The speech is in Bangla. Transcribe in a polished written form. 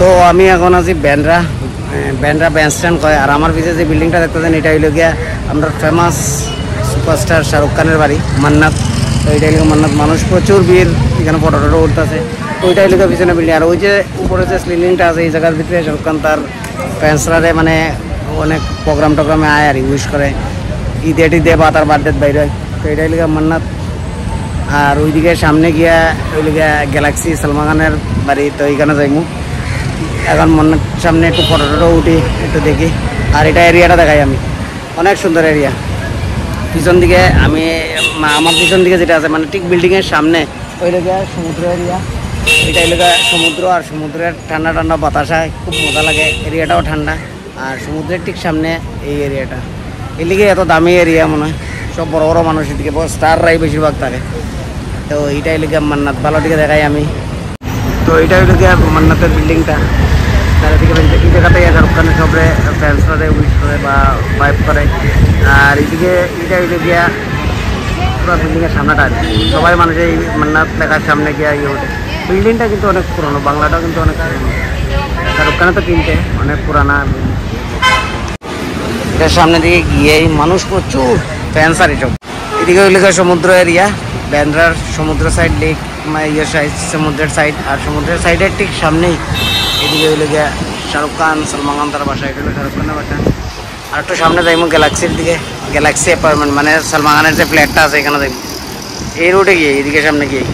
তো আমি এখন আছি ব্যান্ড্রা ব্যান্ড স্ট্যান্ড কয়। আর আমার পিছিয়ে যে বিল্ডিংটা দেখতেছেন এটা হইল গিয়া আমরা ফেমাস সুপারস্টার শাহরুখ খানের বাড়ি মান্নাত। তো এটা হইল মান্নাত, মানুষ প্রচুর ভিড়, এখানে ফটো টটো উঠতেছে। তো ওইটা হইল পিছনে বিল্ডিং। আর ওই যে উপরে যে সিলিংটা আছে এই জায়গার ভিতরে শাহরুখ খান তার ফ্যান্সরারে মানে অনেক প্রোগ্রাম টোগ্রামে আয় আর উইশ করে, ঈদে টিদে বা তার বার্থডে বাইরে হয়। তো এটা হইল মান্নাত। আর ওইদিকে সামনে গিয়া ওই গ্যালাক্সি সালমান খানের বাড়ি, তো এইখানে যাইমু। এখন মনের সামনে একটু ফটো টটো উঠি, একটু দেখি। আর এটা এরিয়াটা দেখাই আমি, অনেক সুন্দর এরিয়া। পিছন দিকে আমার পিছন দিকে যেটা আছে মানে ঠিক বিল্ডিংয়ের সামনে ওই লেগে সমুদ্র এরিয়া। এটা লেগে সমুদ্র, আর সমুদ্রের ঠান্ডা ঠান্ডা বাতাসায় খুব মজা লাগে, এরিয়াটাও ঠান্ডা। আর সমুদ্রের ঠিক সামনে এই এরিয়াটা, এর লিগে এত দামি এরিয়া মনে হয়। সব বড় বড় মানুষ এদিকে স্টাররাই বেশিরভাগ থাকে। তো এইটাই লিগে মান্নাত, ভালো দিকে দেখাই আমি। তো এইটা হইল গিয়া মান্নাতের বিল্ডিংটা। চারিদিকে এই জায়গাতে শাহরুখ খানের সবরে ফ্যান্সরা উইশ করে বা ভাইব করে। আর এইদিকে এইটা হইল গিয়া পুরো বিল্ডিংয়ের সামনেটা, সবাই মানুষ এই মান্নাত লেখার সামনে গিয়া ইয়ে ওঠে। বিল্ডিংটা কিন্তু অনেক পুরনো, বাংলাটাও কিন্তু অনেক পুরনো। শাহরুখ খানে তো কিনতে অনেক পুরানা। এটার সামনে দিকে গিয়ে মানুষ প্রচুর ফ্যান্স আর এসব। এদিকে হইল গিয়া সমুদ্র এরিয়া, ব্যান্ড্রার সমুদ্র সাইড, লেক ইয়ে সাইড সমুদ্রের সাইড। আর সমুদ্রের সাইডের ঠিক সামনেই এদিকে হইলে গিয়া শাহরুখ খান সালমান খান তার বাসা, এটা হলো শাহরুখ খানের বাসা। আর একটু সামনে যাইমু গ্যালাক্সির দিকে, গ্যালাক্সি অ্যাপার্টমেন্ট মানে সালমান খানের যে ফ্ল্যাটটা আছে এখানে যাইমু। এই রোডে গিয়ে এদিকে সামনে গিয়ে